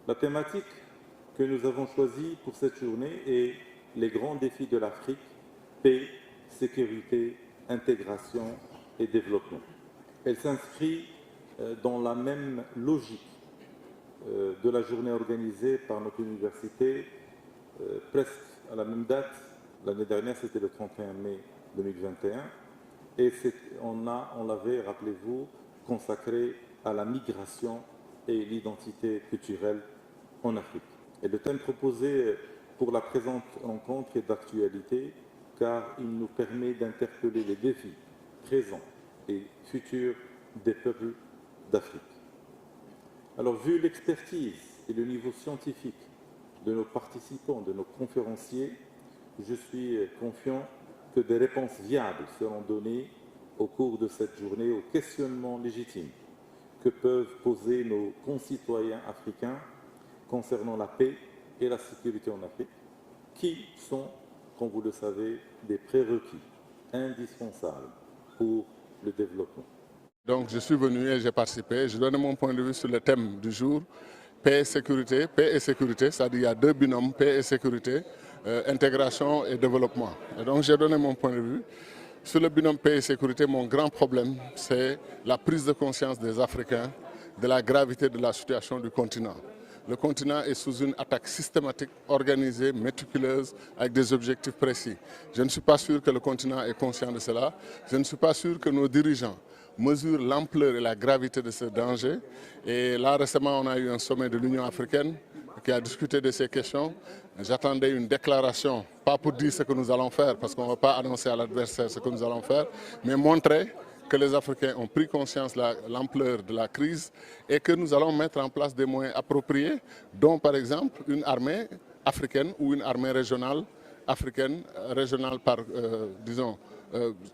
La thématique que nous avons choisie pour cette journée est les grands défis de l'Afrique, paix, sécurité, intégration et développement. Elle s'inscrit dans la même logique de la journée organisée par notre université presque à la même date. L'année dernière, c'était le 31 mai 2021. Et on l'avait, rappelez-vous, consacré à la migration et l'identité culturelle en Afrique. Et le thème proposé pour la présente rencontre est d'actualité car il nous permet d'interpeller les défis présents et futurs des peuples d'Afrique. Alors, vu l'expertise et le niveau scientifique de nos participants, de nos conférenciers, je suis confiant que des réponses viables seront données au cours de cette journée aux questionnements légitimes que peuvent poser nos concitoyens africains concernant la paix et la sécurité en Afrique, qui sont, comme vous le savez, des prérequis indispensables pour le développement. Donc je suis venu et j'ai participé. Je donne mon point de vue sur le thème du jour, paix et sécurité. Paix et sécurité, c'est-à-dire qu'il y a deux binômes, paix et sécurité, intégration et développement. Et donc j'ai donné mon point de vue. Sur le binôme paix et sécurité, mon grand problème, c'est la prise de conscience des Africains de la gravité de la situation du continent. Le continent est sous une attaque systématique, organisée, méticuleuse, avec des objectifs précis. Je ne suis pas sûr que le continent est conscient de cela. Je ne suis pas sûr que nos dirigeants mesurent l'ampleur et la gravité de ce danger. Et là, récemment, on a eu un sommet de l'Union africaine qui a discuté de ces questions. J'attendais une déclaration, pas pour dire ce que nous allons faire, parce qu'on ne va pas annoncer à l'adversaire ce que nous allons faire, mais montrer que les Africains ont pris conscience de l'ampleur de la crise et que nous allons mettre en place des moyens appropriés, dont par exemple une armée africaine ou une armée régionale africaine, régionale par, disons,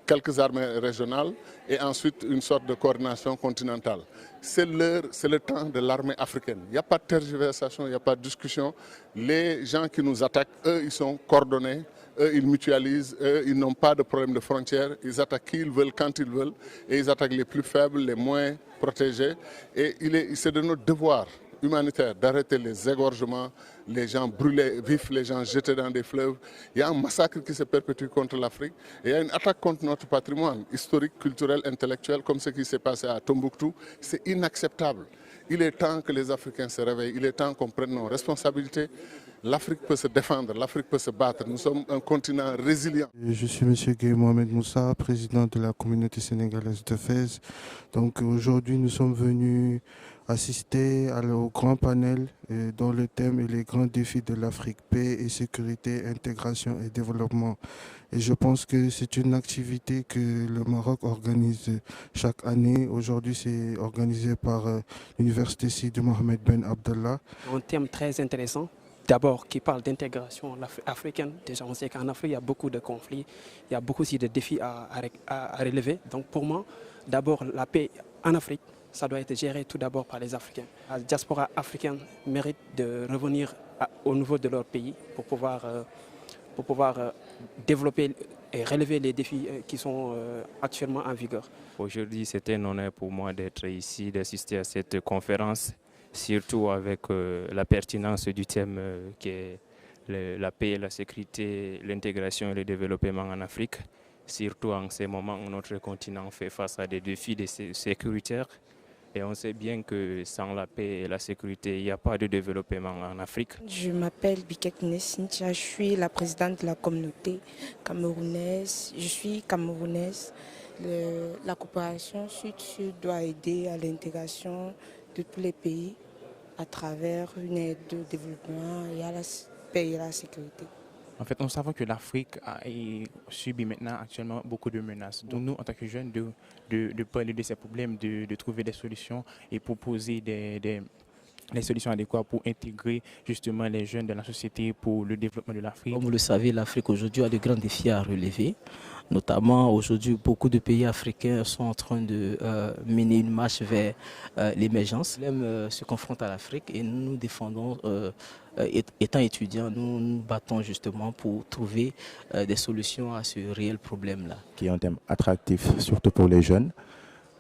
quelques armées régionales et ensuite une sorte de coordination continentale. C'est le temps de l'armée africaine. Il n'y a pas de tergiversation, il n'y a pas de discussion. Les gens qui nous attaquent, eux, ils sont coordonnés. Eux, ils mutualisent, eux, ils n'ont pas de problème de frontières, ils attaquent qui ils veulent, quand ils veulent, et ils attaquent les plus faibles, les moins protégés. Et c'est de notre devoir humanitaire d'arrêter les égorgements, les gens brûlés vifs, les gens jetés dans des fleuves. Il y a un massacre qui se perpétue contre l'Afrique, et il y a une attaque contre notre patrimoine historique, culturel, intellectuel, comme ce qui s'est passé à Tombouctou. C'est inacceptable. Il est temps que les Africains se réveillent, il est temps qu'on prenne nos responsabilités. L'Afrique peut se défendre, l'Afrique peut se battre. Nous sommes un continent résilient. Je suis M. Guy Mohamed Moussa, président de la communauté sénégalaise de Fès. Donc aujourd'hui, nous sommes venus assister au grand panel dont le thème est les grands défis de l'Afrique, paix et sécurité, intégration et développement. Et je pense que c'est une activité que le Maroc organise chaque année. Aujourd'hui, c'est organisé par l'université Sidi Mohamed Ben Abdallah. Un thème très intéressant. D'abord, qui parle d'intégration africaine. Déjà, on sait qu'en Afrique, il y a beaucoup de conflits, il y a beaucoup aussi de défis à relever. Donc pour moi, d'abord, la paix en Afrique, ça doit être géré tout d'abord par les Africains. La diaspora africaine mérite de revenir au niveau de leur pays pour pouvoir développer et relever les défis qui sont actuellement en vigueur. Aujourd'hui, c'était un honneur pour moi d'être ici, d'assister à cette conférence, surtout avec la pertinence du thème qui est la paix, la sécurité, l'intégration et le développement en Afrique. Surtout en ces moments où notre continent fait face à des défis sécuritaires. Et on sait bien que sans la paix et la sécurité, il n'y a pas de développement en Afrique. Je m'appelle Bikek Nessintia, je suis la présidente de la communauté camerounaise. Je suis camerounaise. La coopération sud-sud doit aider à l'intégration de tous les pays à travers une aide de développement et à la paix et à la sécurité. En fait, nous savons que l'Afrique subit maintenant actuellement beaucoup de menaces. Donc nous, en tant que jeunes, de parler de ces problèmes, de trouver des solutions et proposer des solutions adéquates pour intégrer justement les jeunes de la société pour le développement de l'Afrique. Comme vous le savez, l'Afrique aujourd'hui a de grands défis à relever. Notamment aujourd'hui, beaucoup de pays africains sont en train de mener une marche vers l'émergence. L'homme se confronte à l'Afrique et nous défendons, étant étudiants, nous nous battons justement pour trouver des solutions à ce réel problème-là. Qui est un thème attractif, surtout pour les jeunes.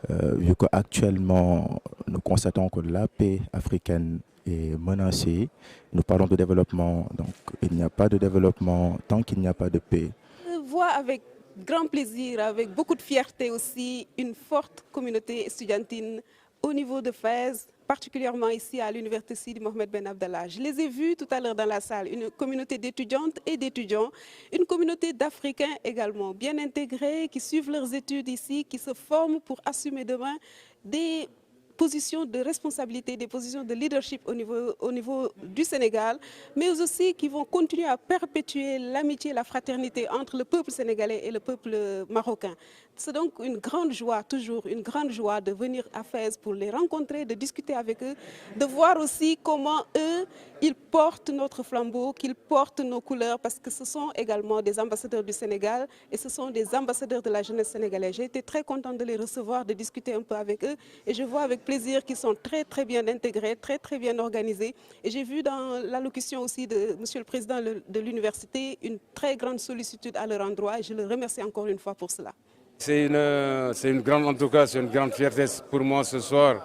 vu qu'actuellement nous constatons que la paix africaine est menacée. Nous parlons de développement, donc il n'y a pas de développement tant qu'il n'y a pas de paix. Je vois avec grand plaisir, avec beaucoup de fierté aussi, une forte communauté estudiantine au niveau de Fès, particulièrement ici à l'université Sidi Mohamed Ben Abdallah. Je les ai vus tout à l'heure dans la salle, une communauté d'étudiantes et d'étudiants, une communauté d'Africains également, bien intégrés, qui suivent leurs études ici, qui se forment pour assumer demain des positions de responsabilité, des positions de leadership au niveau du Sénégal, mais aussi qui vont continuer à perpétuer l'amitié et la fraternité entre le peuple sénégalais et le peuple marocain. C'est donc une grande joie, toujours une grande joie de venir à Fès pour les rencontrer, de discuter avec eux, de voir aussi comment eux, ils portent notre flambeau, qu'ils portent nos couleurs, parce que ce sont également des ambassadeurs du Sénégal et ce sont des ambassadeurs de la jeunesse sénégalaise. J'ai été très contente de les recevoir, de discuter un peu avec eux et je vois avec plaisir qu'ils sont très bien intégrés, très bien organisés. Et j'ai vu dans l'allocution aussi de Monsieur le Président de l'université une très grande sollicitude à leur endroit et je le remercie encore une fois pour cela. C'est une grande, en tout cas, c'est une grande fierté pour moi ce soir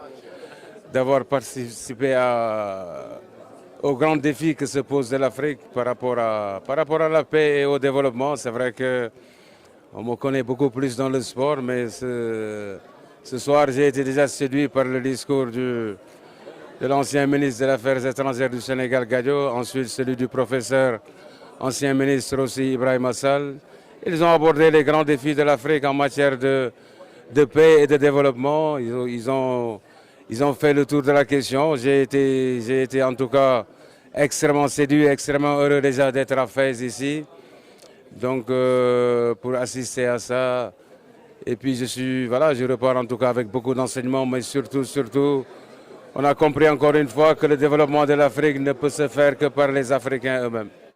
d'avoir participé aux grands défis que se pose l'Afrique par rapport à la paix et au développement. C'est vrai qu'on me connaît beaucoup plus dans le sport, mais ce soir j'ai été déjà séduit par le discours de l'ancien ministre des Affaires étrangères du Sénégal, Gadio, ensuite celui du professeur, ancien ministre aussi, Ibrahim Assal. Ils ont abordé les grands défis de l'Afrique en matière de paix et de développement. Ils ont fait le tour de la question. J'ai été en tout cas extrêmement séduit, extrêmement heureux déjà d'être à Fès ici. Donc pour assister à ça. Et puis je repars en tout cas avec beaucoup d'enseignements, mais surtout, on a compris encore une fois que le développement de l'Afrique ne peut se faire que par les Africains eux-mêmes.